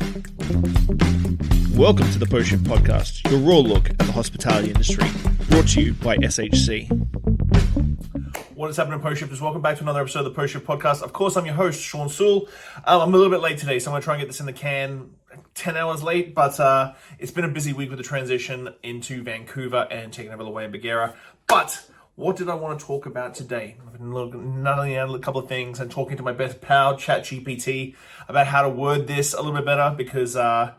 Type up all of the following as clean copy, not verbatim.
Welcome to the Post Shift Podcast, your raw look at the hospitality industry, brought to you by SHC. What is happening, Post Shifters? Welcome back to another episode of the Post Shift Podcast. Of course, I'm your host, Shawn Soole. I'm a little bit late today, so I'm going to try and get this in the can 10 hours late, but it's been a busy week with the transition into Vancouver and taking over the way in Bagheera. But what did I want to talk about today? I've been nutting out a couple of things and talking to my best pal, ChatGPT, about how to word this a little bit better, because I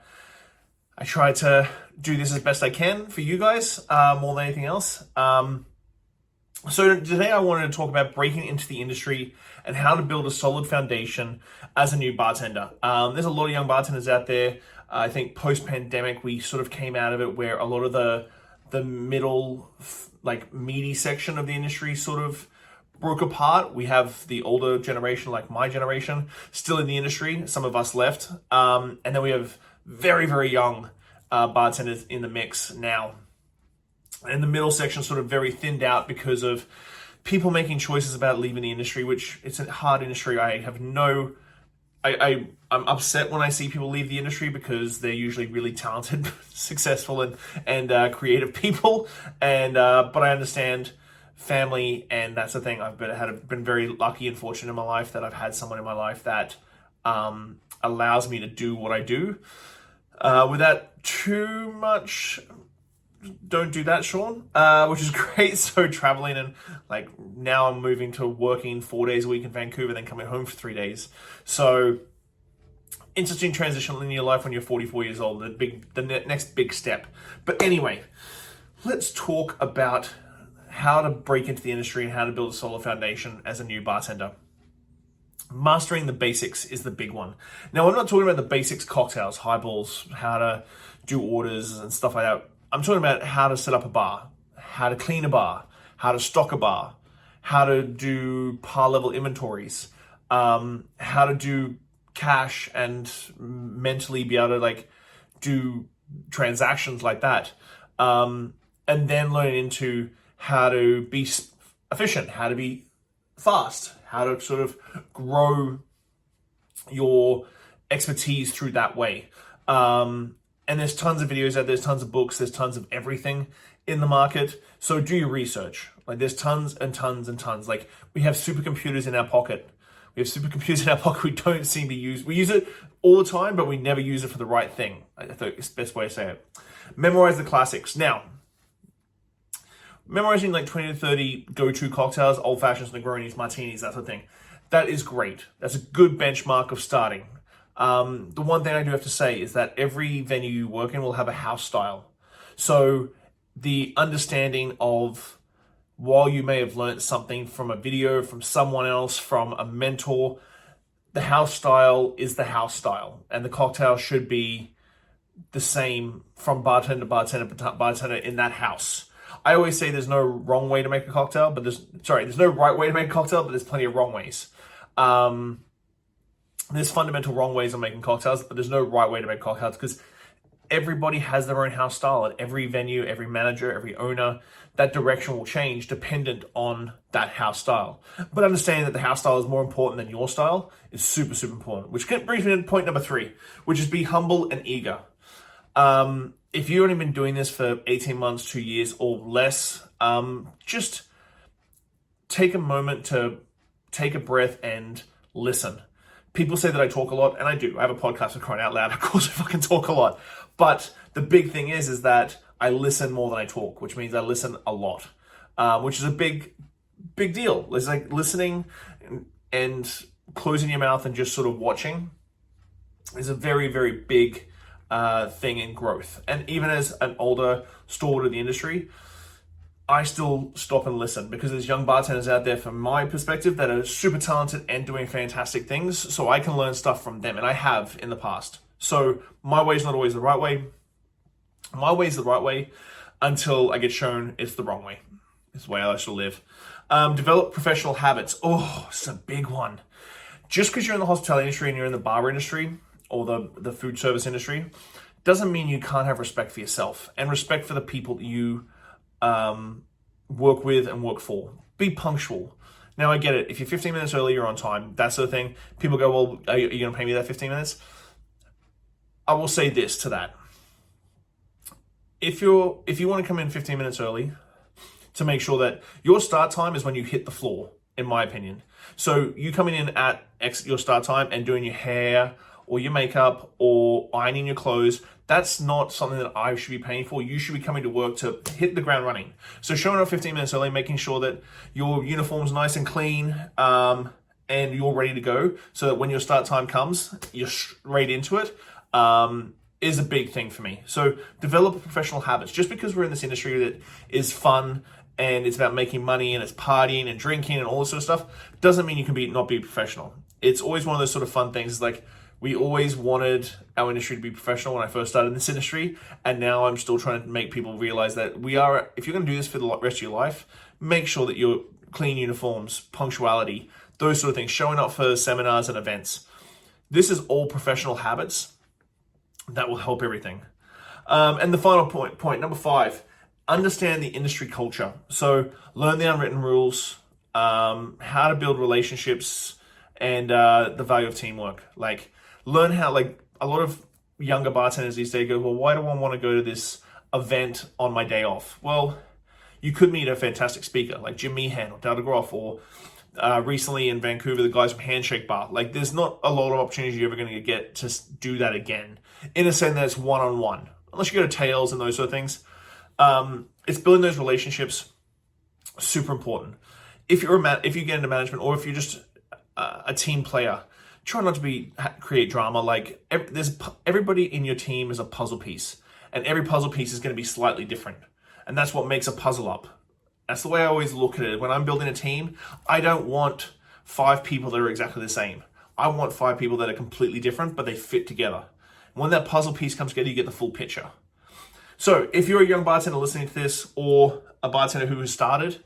try to do this as best I can for you guys, more than anything else. So today I wanted to talk about breaking into the industry and how to build a solid foundation as a new bartender. There's a lot of young bartenders out there. I think post-pandemic, we sort of came out of it where a lot of the middle, like meaty section of the industry sort of broke apart. We have the older generation, like my generation, still in the industry. Some of us left. And then we have very, very young bartenders in the mix now. And the middle section sort of very thinned out because of people making choices about leaving the industry, which it's a hard industry. I'm upset when I see people leave the industry because they're usually really talented, successful, and creative people. And but I understand family, and that's the thing. I've been very lucky and fortunate in my life that I've had someone in my life that allows me to do what I do. Without too much, don't do that, Shawn, which is great. So traveling, and like now I'm moving to working 4 days a week in Vancouver, then coming home for 3 days. So interesting transition in your life when you're 44 years old, the next big step. But anyway, let's talk about how to break into the industry and how to build a solid foundation as a new bartender. Mastering the basics is the big one. Now, I'm not talking about the basics cocktails, highballs, how to do orders and stuff like that. I'm talking about how to set up a bar, how to clean a bar, how to stock a bar, how to do par level inventories, how to do cash and mentally be able to like do transactions like that. And then learn into how to be efficient, how to be fast, how to sort of grow your expertise through that way. And there's tons of videos out there, there's tons of books, there's tons of everything in the market. So do your research. Like there's tons and tons and tons. Like we have supercomputers in our pocket. We have supercomputers in our pocket we don't seem to use. We use it all the time, but we never use it for the right thing. I think it's the best way to say it. Memorize the classics. Now, memorizing like 20 to 30 go-to cocktails, old fashions, Negronis, Martinis, that sort of thing. That is great. That's a good benchmark of starting. The one thing I do have to say is that every venue you work in will have a house style. So the understanding of, while you may have learned something from a video, from someone else, from a mentor, the house style is the house style. And the cocktail should be the same from bartender to bartender to bartender in that house. I always say there's no wrong way to make a cocktail, but there's no right way to make a cocktail, but there's plenty of wrong ways. There's fundamental wrong ways of making cocktails, but there's no right way to make cocktails because everybody has their own house style. At every venue, every manager, every owner, that direction will change dependent on that house style. But understanding that the house style is more important than your style is super, super important, which brings me to point number 3, which is be humble and eager. If you've only been doing this for 18 months, 2 years or less, just take a moment to take a breath and listen. People say that I talk a lot, and I do. I have a podcast for crying out loud. Of course, I fucking talk a lot. But the big thing is that I listen more than I talk, which means I listen a lot, which is a big deal. It's like listening and closing your mouth and just sort of watching is a very, very big thing in growth. And even as an older stalwart of the industry, I still stop and listen because there's young bartenders out there, from my perspective, that are super talented and doing fantastic things. So I can learn stuff from them, and I have in the past. So my way is not always the right way. My way is the right way until I get shown it's the wrong way. It's the way I shall live. Develop professional habits. Oh, it's a big one. Just because you're in the hospitality industry and you're in the bar industry or the food service industry doesn't mean you can't have respect for yourself and respect for the people that you work with and work for. Be punctual. Now, I get it. If you're 15 minutes early, you're on time. That sort of thing. People go, well, are you going to pay me that 15 minutes? I will say this to that. If you want to come in 15 minutes early, to make sure that your start time is when you hit the floor, in my opinion. So you coming in at your start time and doing your hair or your makeup or ironing your clothes, that's not something that I should be paying for. You should be coming to work to hit the ground running. So showing up 15 minutes early, making sure that your uniform's nice and clean, and you're ready to go, so that when your start time comes, you're straight into it, is a big thing for me. So develop professional habits. Just because we're in this industry that is fun and it's about making money and it's partying and drinking and all this sort of stuff, doesn't mean you can not be professional. It's always one of those sort of fun things. Like, we always wanted our industry to be professional when I first started in this industry, and now I'm still trying to make people realize that if you're going to do this for the rest of your life, make sure that you're clean uniforms, punctuality, those sort of things, showing up for seminars and events. This is all professional habits that will help everything. And the final point number 5, understand the industry culture. So learn the unwritten rules, how to build relationships, and the value of teamwork. Like, learn how, like, a lot of younger bartenders these days go, well, why do I want to go to this event on my day off? Well, you could meet a fantastic speaker like Jim Meehan or Dale DeGroff, or recently in Vancouver, the guys from Handshake Bar. Like, there's not a lot of opportunities you're ever going to get to do that again, in a sense that it's one-on-one, unless you go to Tails and those sort of things. It's building those relationships, super important. If you get into management, or if you're just a team player, try not to create drama. Like, everybody in your team is a puzzle piece, and every puzzle piece is going to be slightly different, and that's what makes a puzzle up. That's the way I always look at it. When I'm building a team, I don't want 5 people that are exactly the same. I want 5 people that are completely different, but they fit together. And when that puzzle piece comes together, you get the full picture. So if you're a young bartender listening to this, or a bartender who has started,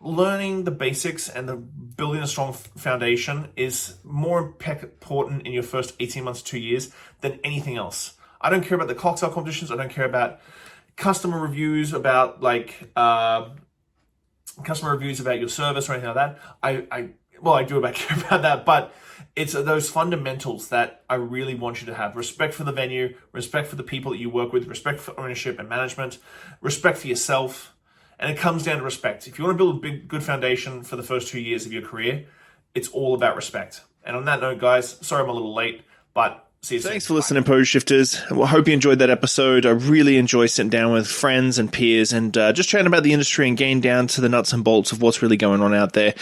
learning the basics and building a strong foundation is more important in your first 18 months to 2 years than anything else. I don't care about the cocktail competitions. I don't care about customer reviews about your service or anything like that. I do care about that, but it's those fundamentals that I really want you to have. Respect for the venue, respect for the people that you work with, respect for ownership and management, respect for yourself. And it comes down to respect. If you want to build a good foundation for the first 2 years of your career, it's all about respect. And on that note, guys, sorry I'm a little late, but see you soon. Thanks for listening, Pose Shifters. I hope you enjoyed that episode. I really enjoy sitting down with friends and peers and just chatting about the industry and getting down to the nuts and bolts of what's really going on out there.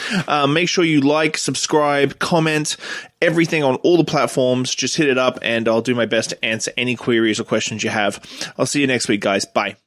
Make sure you like, subscribe, comment, everything on all the platforms. Just hit it up and I'll do my best to answer any queries or questions you have. I'll see you next week, guys. Bye.